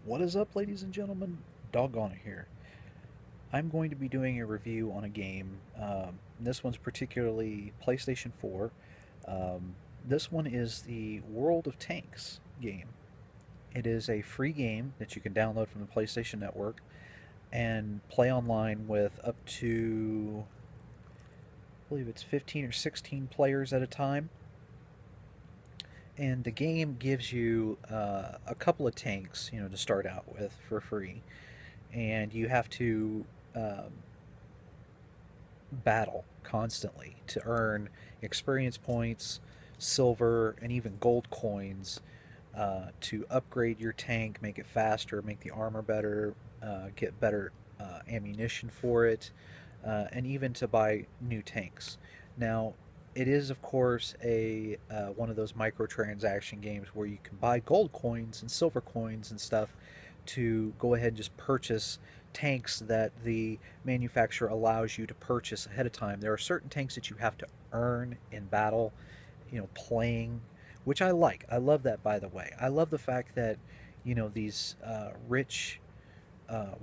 What is up, ladies and gentlemen? Doggone it here. I'm going to be doing a review on a game. This one's particularly PlayStation 4. This one is the World of Tanks game. It is a free game that you can download from the PlayStation Network and play online with up to, I believe it's 15 or 16 players at a time. And the game gives you a couple of tanks, to start out with for free, and you have to um, battle constantly to earn experience points, silver, and even gold coins to upgrade your tank, make it faster, make the armor better, get better ammunition for it, and even to buy new tanks. Now, it is of course a one of those microtransaction games where you can buy gold coins and silver coins and stuff to go ahead and just purchase tanks that the manufacturer allows you to purchase ahead of time. There are certain tanks that you have to earn in battle, playing, which I like. I love that, by the way. I love the fact that, these rich,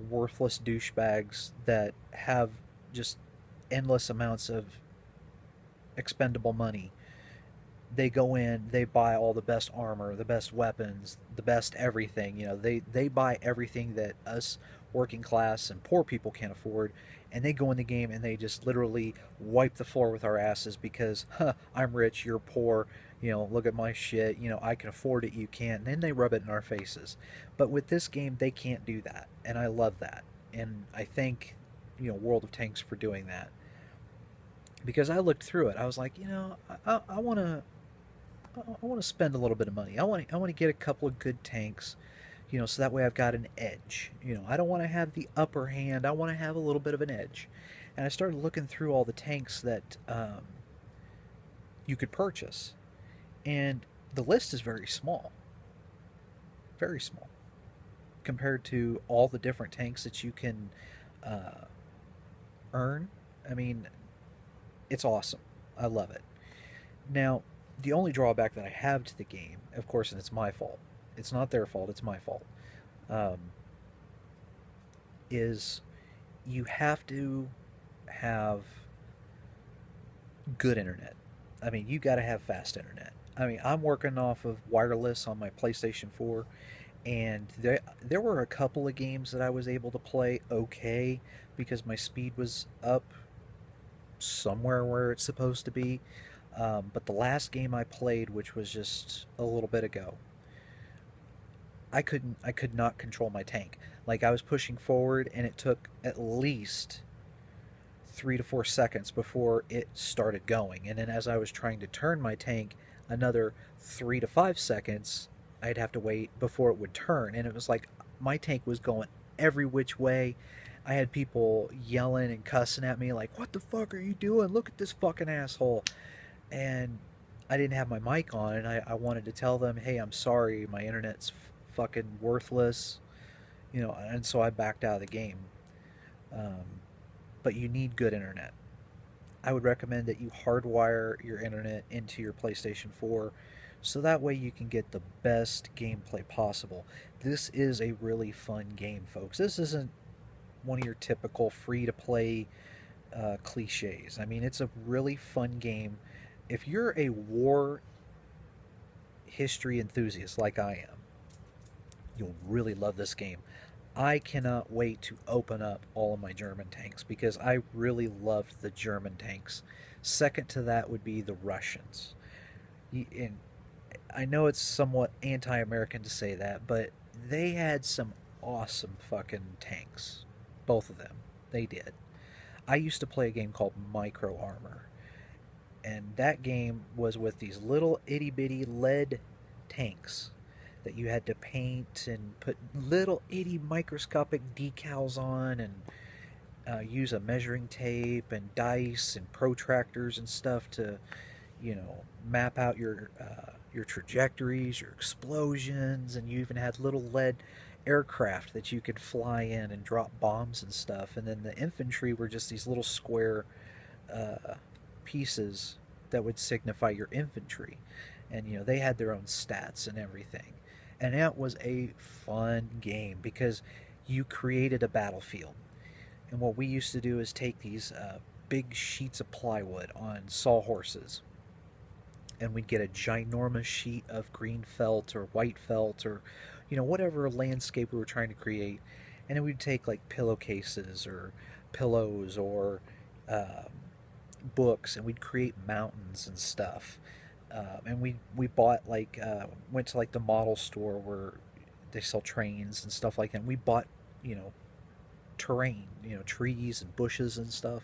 worthless douchebags that have just endless amounts of expendable money, they go in, they buy all the best armor, the best weapons, the best everything. They buy everything that us working class and poor people can't afford, and they go in the game and they just literally wipe the floor with our asses because, I'm rich, you're poor. Look at my shit. I can afford it, you can't. And then they rub it in our faces. But with this game, they can't do that, and I love that. And I thank, World of Tanks for doing that because I looked through it. I was like, I want to I want to spend a little bit of money. I want to get a couple of good tanks, so that way I've got an edge. I don't want to have the upper hand. I want to have a little bit of an edge. And I started looking through all the tanks that you could purchase, and the list is very small compared to all the different tanks that you can uh, earn. I mean, it's awesome. I love it. Now, the only drawback that I have to the game, of course, and it's my fault, it's not their fault, it's my fault, um, is you have to have good internet. I mean, you got to have fast internet. I mean, I'm working off of wireless on my PlayStation 4, and there were a couple of games that I was able to play okay because my speed was up somewhere where it's supposed to be. But the last game I played, which was just a little bit ago, I could not control my tank. Like I was pushing forward, and it took at least 3 to 4 seconds before it started going, and then as I was trying to turn my tank, another 3 to 5 seconds I'd have to wait before it would turn, and it was like my tank was going every which way. I had people yelling and cussing at me like, "What the fuck are you doing? Look at this fucking asshole!" And I didn't have my mic on, and I wanted to tell them, hey, I'm sorry, my internet's fucking worthless, and so I backed out of the game. Um, but you need good internet. I would recommend that you hardwire your internet into your PlayStation 4 so that way you can get the best gameplay possible. This is a really fun game, folks. This isn't one of your typical free to play cliches. I mean, it's a really fun game. If you're a war history enthusiast like I am, you'll really love this game. I cannot wait to open up all of my German tanks because I really loved the German tanks. Second to that would be the Russians. And I know it's somewhat anti American to say that, but they had some awesome fucking tanks. Both of them. They did. I used to play a game called Micro Armor, and that game was with these little itty bitty lead tanks that you had to paint and put little itty microscopic decals on, and use a measuring tape and dice and protractors and stuff to, map out your trajectories, your explosions, and you even had little lead aircraft that you could fly in and drop bombs and stuff. And then the infantry were just these little square uh, pieces that would signify your infantry, and they had their own stats and everything. And that was a fun game because you created a battlefield. And what we used to do is take these big sheets of plywood on sawhorses, and we'd get a ginormous sheet of green felt or white felt or, whatever landscape we were trying to create. And then we'd take like pillowcases or pillows or uh, books, and we'd create mountains and stuff. And we bought like went to like the model store where they sell trains and stuff like that. And we bought you know terrain, trees and bushes and stuff,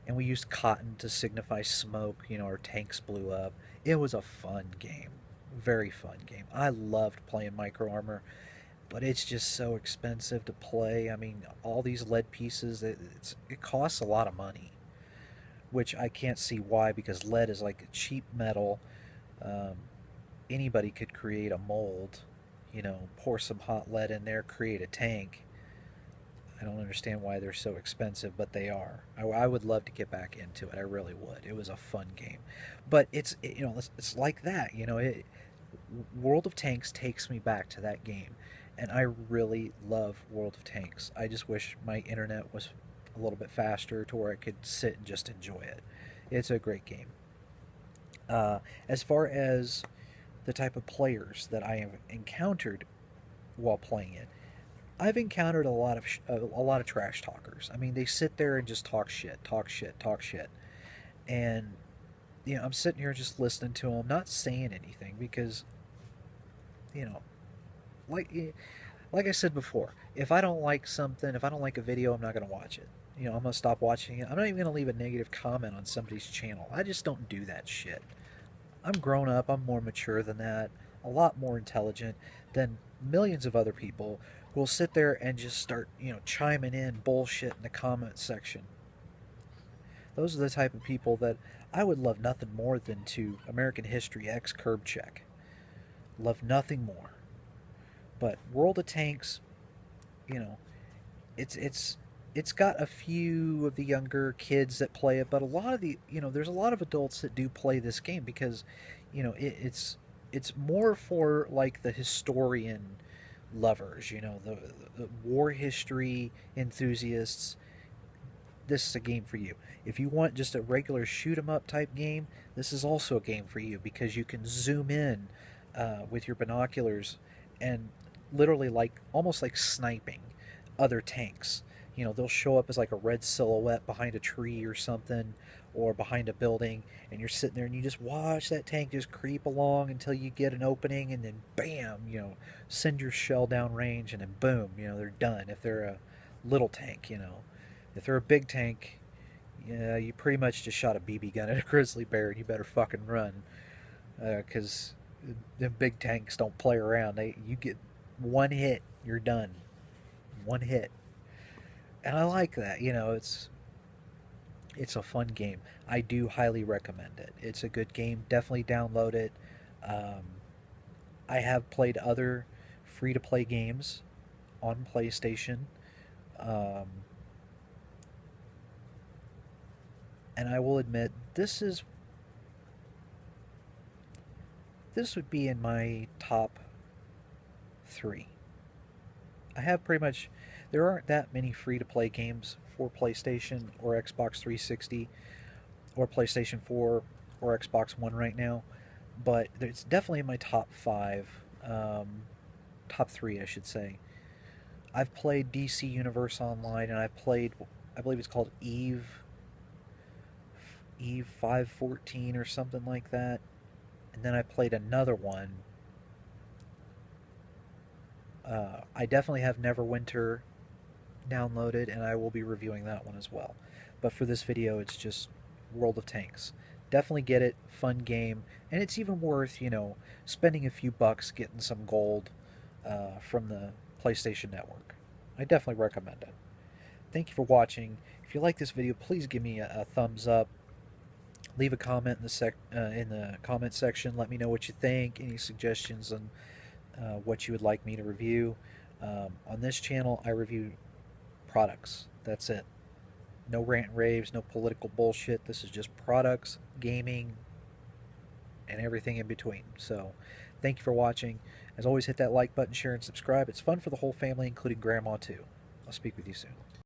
and we used cotton to signify smoke. Our tanks blew up. It was a fun game, very fun game. I loved playing Micro Armor, but it's just so expensive to play. I mean, all these lead pieces, it costs a lot of money, which I can't see why, because lead is like a cheap metal. Um, Anybody could create a mold, pour some hot lead in there, create a tank. I don't understand why they're so expensive, but they are. I would love to get back into it. I really would. It was a fun game, but it's like that. World of Tanks takes me back to that game, and I really love World of Tanks. I just wish my internet was a little bit faster to where I could sit and just enjoy it. It's a great game. As far as the type of players that I have encountered while playing it, I've encountered a lot of trash talkers. I mean, they sit there and just talk shit, talk shit, talk shit, and I'm sitting here just listening to them, not saying anything because you know, like like I said before, if I don't like something, if I don't like a video, I'm not gonna watch it. I'm gonna stop watching it. I'm not even gonna leave a negative comment on somebody's channel. I just don't do that shit. I'm grown up. I'm more mature than that. A lot more intelligent than millions of other people who will sit there and just start, chiming in bullshit in the comment section. Those are the type of people that I would love nothing more than to American History X curb check. Love nothing more. But World of Tanks, you know, it's got a few of the younger kids that play it, but a lot of there's a lot of adults that do play this game because, it's more for like the historian lovers, the war history enthusiasts. This is a game for you. If you want just a regular shoot 'em up type game, this is also a game for you because you can zoom in with your binoculars and literally like almost like sniping other tanks. They'll show up as like a red silhouette behind a tree or something, or behind a building, and you're sitting there and you just watch that tank just creep along until you get an opening, and then bam, send your shell down range, and then boom, they're done. If they're a little tank, if they're a big tank, yeah, you pretty much just shot a BB gun at a grizzly bear, and you better fucking run, because them big tanks don't play around. You get one hit, you're done. One hit. And I like that. It's a fun game. I do highly recommend it. It's a good game. Definitely download it. Um, I have played other free-to-play games on PlayStation, um, and I will admit this would be in my top three. I have pretty much. There aren't that many free-to-play games for PlayStation or Xbox 360 or PlayStation 4 or Xbox One right now, but it's definitely in my top five, top three, I should say. I've played DC Universe Online, and I've played, I believe it's called Eve 514 or something like that, and then I played another one. I definitely have Neverwinter downloaded, and I will be reviewing that one as well. But for this video, it's just World of Tanks. Definitely get it, fun game, and it's even worth, spending a few bucks getting some gold from the PlayStation Network. I definitely recommend it. Thank you for watching. If you like this video, please give me a thumbs up. Leave a comment in the comment section. Let me know what you think, any suggestions on what you would like me to review. On this channel, I review products. That's it. No rant and raves, no political bullshit. This is just products, gaming, and everything in between. So, thank you for watching. As always, hit that like button, share, and subscribe. It's fun for the whole family, including Grandma, too. I'll speak with you soon.